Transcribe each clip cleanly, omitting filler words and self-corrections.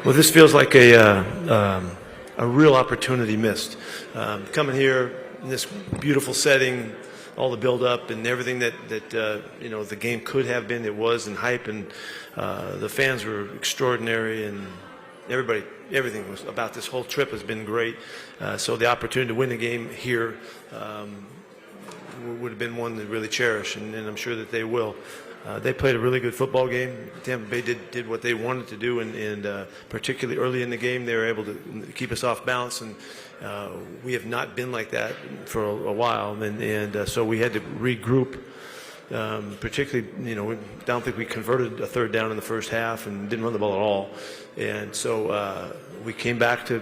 Well, this feels like a real opportunity missed. Coming here in this beautiful setting, all the build-up and everything that you know the game could have been, it was, and hype, and the fans were extraordinary, and everything was about this whole trip has been great. So the opportunity to win the game here would have been one to really cherish, and I'm sure that they will. They played a really good football game. Tampa Bay did what they wanted to do, and particularly early in the game, they were able to keep us off balance, and we have not been like that for a while, and so we had to regroup. Particularly, you know, I don't think we converted a third down in the first half and didn't run the ball at all, and so we came back to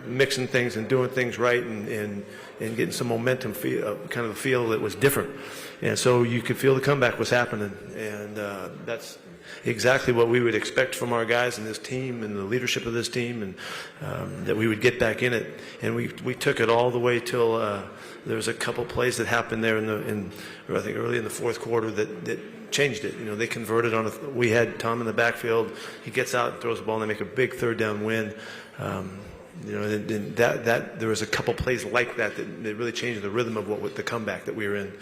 mixing things and doing things right, and getting some momentum, kind of a feel that was different. And so you could feel the comeback was happening, and that's exactly what we would expect from our guys and this team and the leadership of this team, and that we would get back in it. And we took it all the way till there was a couple plays that happened there I think early in the fourth quarter that changed it. You know, they converted on we had Tom in the backfield. He gets out and throws the ball, and they make a big third down win. You know, and that there was a couple plays like that really changed the rhythm of the comeback that we were in.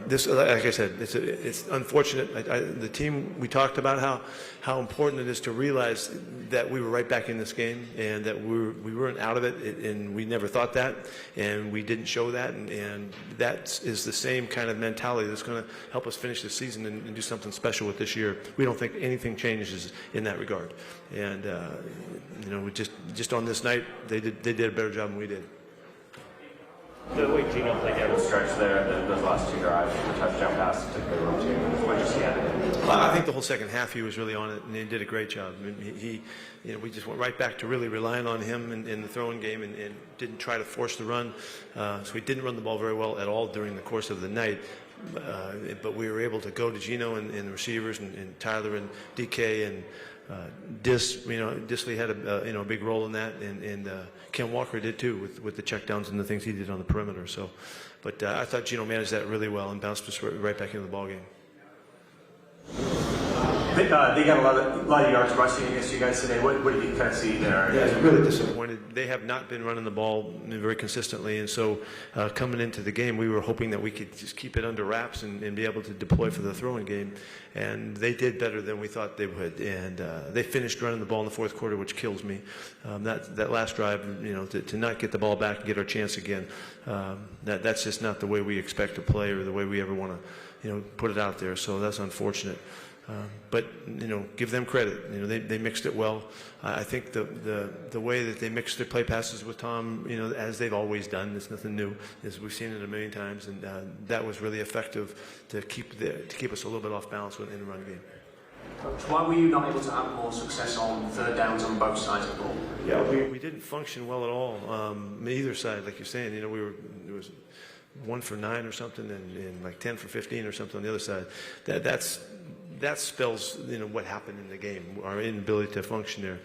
This, like I said, it's unfortunate. The team, we talked about how important it is to realize that we were right back in this game, and that we weren't out of it, and we never thought that, and we didn't show that, and that is the same kind of mentality that's going to help us finish the season and do something special with this year. We don't think anything changes in that regard, and you know, we just on this night, they did a better job than we did. The way Gino played down the stretch there, those last two drives, the touchdown pass to the routine, what did you see out of it? I think the whole second half he was really on it, and he did a great job. I mean, you know, we just went right back to really relying on him in the throwing game, and didn't try to force the run. So he didn't run the ball very well at all during the course of the night. But we were able to go to Gino and the receivers, and Tyler and DK and Disley had a big role in that, and Ken Walker did too with the checkdowns and the things he did on the perimeter. So, but I thought Gino managed that really well and bounced us right back into the ball game. They got a lot of yards rushing against you guys today. What did you kind of see there? Yeah, I was really disappointed. They have not been running the ball very consistently, and so coming into the game, we were hoping that we could just keep it under wraps and be able to deploy for the throwing game. And they did better than we thought they would. And they finished running the ball in the fourth quarter, which kills me. That last drive, you know, to not get the ball back and get our chance again, that's just not the way we expect to play, or the way we ever want to, you know, put it out there. So that's unfortunate. But you know, give them credit. You know, they mixed it well. I think the way that they mixed their play passes with Tom, you know, as they've always done, it's nothing new. As we've seen it a million times, and that was really effective to keep us a little bit off balance in the run game. Coach, why were you not able to have more success on third downs on both sides of the ball? Yeah, we didn't function well at all. Either side, like you're saying, you know, it was 1 for 9 or something, and like 10 for 15 or something on the other side. That spells, you know, what happened in the game, our inability to function there.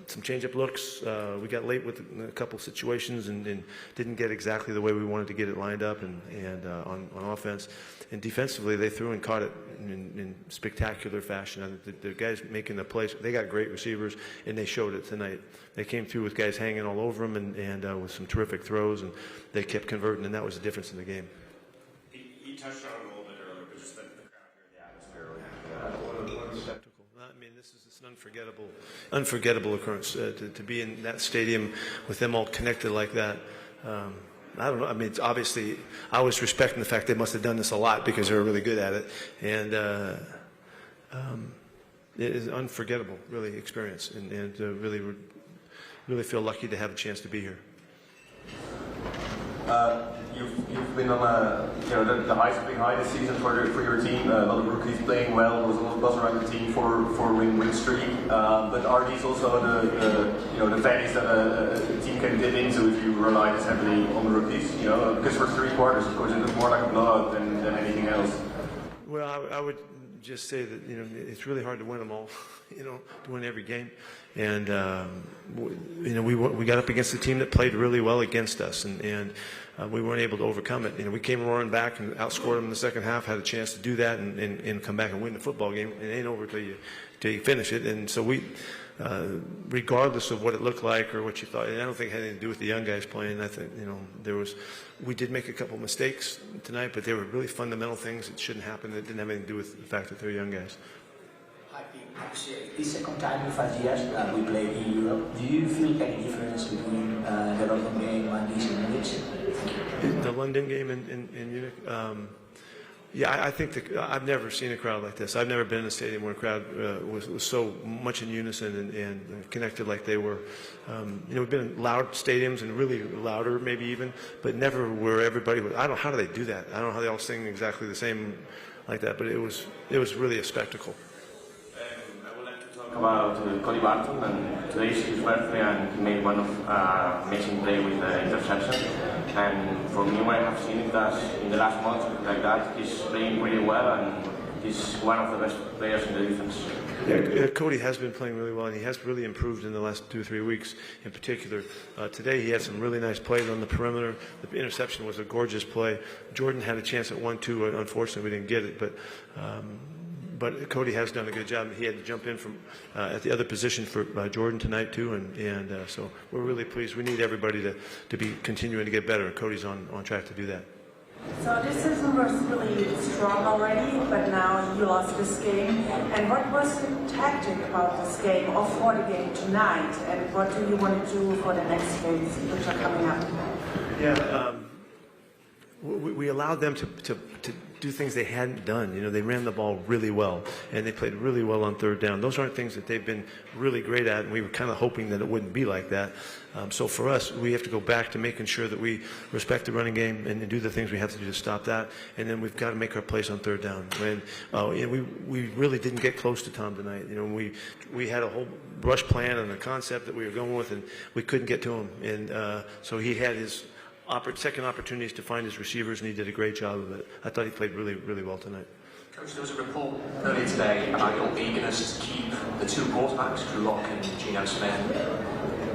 Some change-up looks. We got late with a couple situations and didn't get exactly the way we wanted to get it lined up, and on offense. And defensively, they threw and caught it in spectacular fashion. The guys making the plays, they got great receivers, and they showed it tonight. They came through with guys hanging all over them, and with some terrific throws, and they kept converting, and that was the difference in the game. You touched on it a little bit earlier, but just the crowd here, the atmosphere. What a spectacle. I mean, this is an unforgettable occurrence to be in that stadium with them all connected like that. I don't know. I mean, it's obviously, I was respecting the fact they must have done this a lot because they were really good at it, and it is unforgettable, really, experience, and really feel lucky to have a chance to be here. You've been on the highs have been high this season for your team. A lot of rookies playing well. There was a lot of buzz around the team for a win streak. But are these also the values that a team can dip into if you rely this heavily on the rookies? You know, because for 3 quarters, of course, it looks more like a blowout than anything else. Well, I would just say that, you know, it's really hard to win them all, you know, to win every game. And we got up against a team that played really well against us, and we weren't able to overcome it. We came roaring back and outscored them in the second half, had a chance to do that and come back and win the football game. It ain't over till you finish it. And so we, regardless of what it looked like or what you thought, and I don't think it had anything to do with the young guys playing. I think we did make a couple mistakes tonight, but they were really fundamental things that shouldn't happen. That didn't have anything to do with the fact that they're young guys. Hi, Pete. This second time in 5 years that we played in Europe. Do you feel any difference between the London game and this in Munich? The London game in Munich? Yeah, I think I've never seen a crowd like this. I've never been in a stadium where a crowd was so much in unison and connected like they were. We've been in loud stadiums and really louder maybe even, but never where everybody was. I don't know, how do they do that? I don't know how they all sing exactly the same like that, but it was really a spectacle. I would like to talk about Cody Barton, and today is his birthday, and he made one of amazing play with the interception. And for me, what I have seen is that in the last month, like that, he's playing really well, and he's one of the best players in the defense. Yeah, Cody has been playing really well, and he has really improved in the last 2 or 3 weeks in particular. Today he had some really nice plays on the perimeter. The interception was a gorgeous play. Jordan had a chance at 1-2. Unfortunately, we didn't get it, but Cody has done a good job. He had to jump in from at the other position for Jordan tonight too, and so we're really pleased. We need everybody to be continuing to get better. Cody's on track to do that. So this season was really strong already, but now you lost this game. And what was the tactic about this game or for the game tonight? And what do you want to do for the next games which are coming up? Yeah, we allowed them to do things they hadn't done. They ran the ball really well, and they played really well on third down. Those aren't things that they've been really great at, and we were kind of hoping that it wouldn't be like that. So for us, we have to go back to making sure that we respect the running game and do the things we have to do to stop that, and then we've got to make our plays on third down. We really didn't get close to Tom tonight. We had a whole rush plan and a concept that we were going with, and we couldn't get to him. And so he had his second opportunities to find his receivers, and he did a great job of it. I thought he played really, really well tonight. Coach, there was a report earlier today about your eagerness to keep the two quarterbacks, Drew Lock and Geno Smith.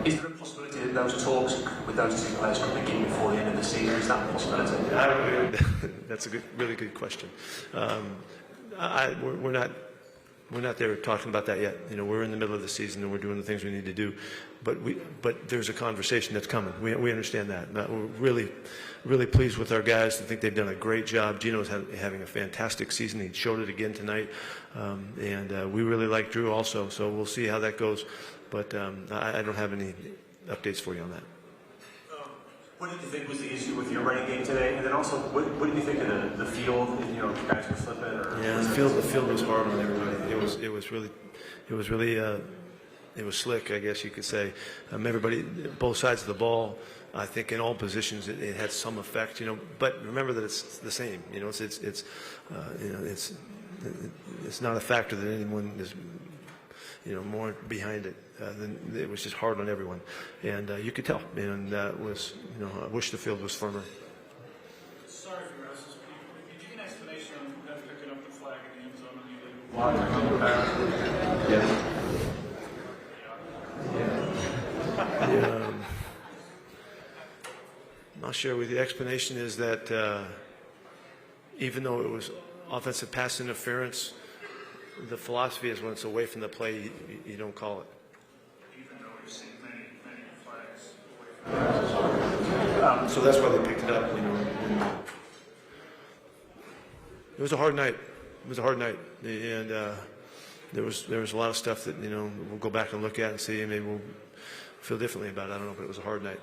Is there a possibility that those talks with those two players could begin before the end of the season? Is that a possibility? That's a really good question. We're not there talking about that yet. We're in the middle of the season and we're doing the things we need to do. But there's a conversation that's coming. We understand that. We're really pleased with our guys. I think they've done a great job. Geno's having a fantastic season. He showed it again tonight. And we really like Drew also. So we'll see how that goes. But I don't have any updates for you on that. What did you think was the issue with your running game today? And then also, what did you think of the field? Guys were slipping? Yeah, the field was hard on everybody. It was slick, I guess you could say. Everybody, both sides of the ball, I think in all positions it had some effect. But remember that it's the same. It's not a factor that anyone is more behind it. It was just hard on everyone, and you could tell. And that was, I wish the field was firmer. Sorry for your asses, Pete. Did you get an explanation on them picking up the flag in the end zone on the I'll share with you. The explanation is that even though it was offensive pass interference, the philosophy is when it's away from the play, you don't call it. Even though we've seen many flags away from So that's why they picked it up. It was a hard night. And there was a lot of stuff that we'll go back and look at and see, and maybe we'll feel differently about it. I don't know, but it was a hard night.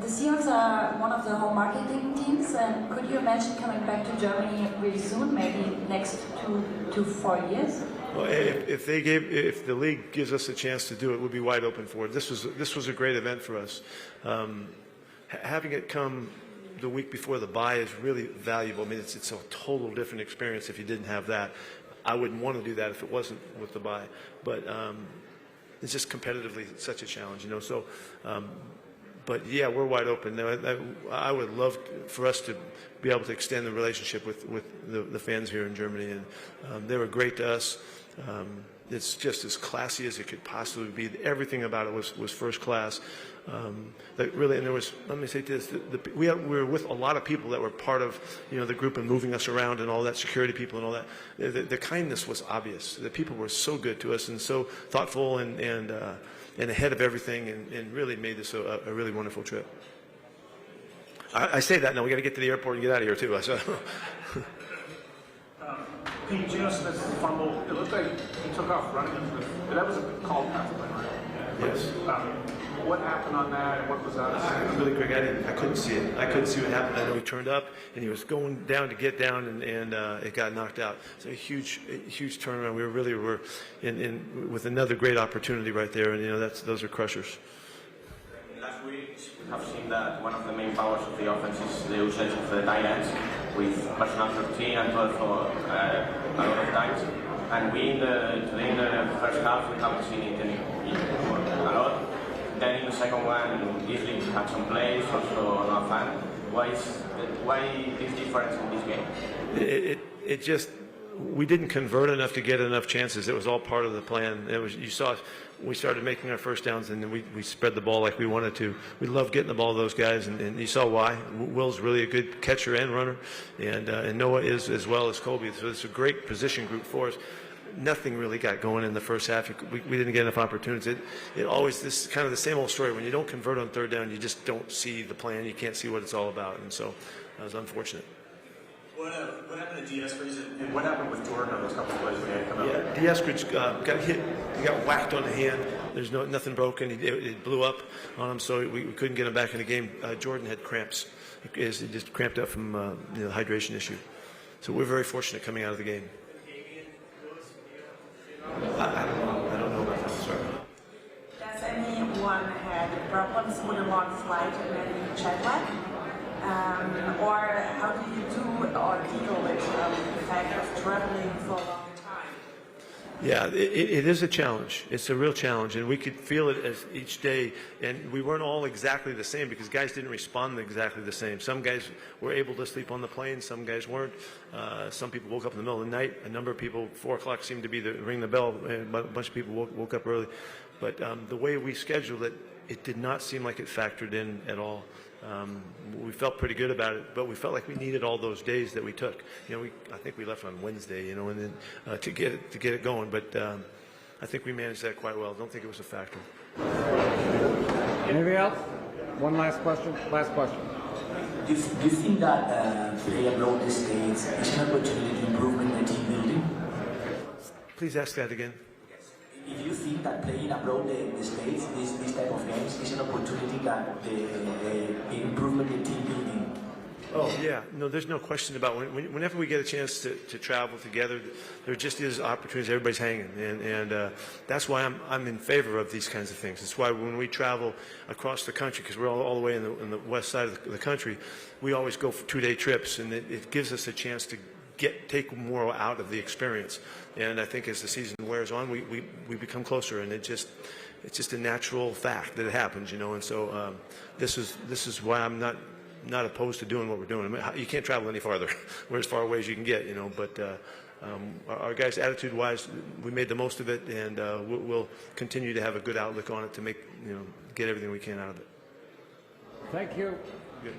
The Seahawks are one of the home marketing teams, and could you imagine coming back to Germany really soon, maybe next 2 to 4 years? Well, if the league gives us a chance to do it, we'll be wide open for it. This was a great event for us. Having it come the week before the bye is really valuable. I mean, it's a total different experience if you didn't have that. I wouldn't want to do that if it wasn't with the bye, but it's just competitively such a challenge, So but yeah, we're wide open. I would love for us to be able to extend the relationship with the fans here in Germany, and they were great to us. It's just as classy as it could possibly be. Everything about it was first class. Really, and there was. Let me say this: we were with a lot of people that were part of the group and moving us around and all that, security people and all that. The kindness was obvious. The people were so good to us and so thoughtful and ahead of everything, and really made this a really wonderful trip. I say that now. We got to get to the airport and get out of here too. So. Pete, Geno Smith's fumble, it looked like he took off running into the... That was a called pass play, right? Yes. What happened on that, and what was that? Really quick, I couldn't see it. I couldn't see what happened. I know he turned up, and he was going down to get down, and it got knocked out. It's a huge turnaround. We were in with another great opportunity right there, and those are crushers. Last week, we have seen that one of the main powers of the offense is the usage of the tight ends, with personal 13 and 12 for a lot of times. And today in the first half, we haven't seen it a lot. Then in the second one, easily had some plays, also not fun. Why this difference in this game? It just, we didn't convert enough to get enough chances. It was all part of the plan. You saw we started making our first downs, and then we spread the ball like we wanted to. We love getting the ball to those guys, and you saw why. Will's really a good catcher and runner, and Noah is as well as Kobe. So it's a great position group for us. Nothing really got going in the first half. We didn't get enough opportunities. It always, this is kind of the same old story. When you don't convert on third down, you just don't see the plan. You can't see what it's all about, and so that was unfortunate. What happened to Dieskridge, and what happened with Jordan on those couple of plays when he had come out? Yeah, Dieskridge got hit. He got whacked on the hand. There's nothing broken. It blew up on him, so we couldn't get him back in the game. Jordan had cramps. He just cramped up from the hydration issue. So we're very fortunate coming out of the game. I don't know about that. Sorry. Does anyone have problems with a long flight and then jet lag? Or how do you do or deal with the fact of traveling for a long time? Yeah, it is a challenge. It's a real challenge, and we could feel it as each day. And we weren't all exactly the same because guys didn't respond exactly the same. Some guys were able to sleep on the plane. Some guys weren't. Some people woke up in the middle of the night. A number of people, 4 o'clock seemed to be ring the bell, and a bunch of people woke up early. But the way we scheduled it, it did not seem like it factored in at all. We felt pretty good about it, but we felt like we needed all those days that we took. I think we left on Wednesday, and then to get it going. But I think we managed that quite well. I don't think it was a factor. Anybody else? One last question. Last question. Do you think that play abroad the States is an opportunity to improve in the team building? Please ask that again. If you think that playing abroad the States, this type of games, is an opportunity that the improvement in team building? Oh, yeah. No, there's no question about whenever we get a chance to travel together, there just is opportunities. Everybody's hanging. And that's why I'm in favor of these kinds of things. It's why when we travel across the country, because we're all the way in the west side of the country, we always go for 2-day trips, and it gives us a chance to take more out of the experience. And I think as the season wears on, we become closer, and it's just a natural fact that it happens, And so this is why I'm not opposed to doing what we're doing. I mean, you can't travel any farther. We're as far away as you can get, But our guys, attitude-wise, we made the most of it, and we'll continue to have a good outlook on it to get everything we can out of it. Thank you. Good.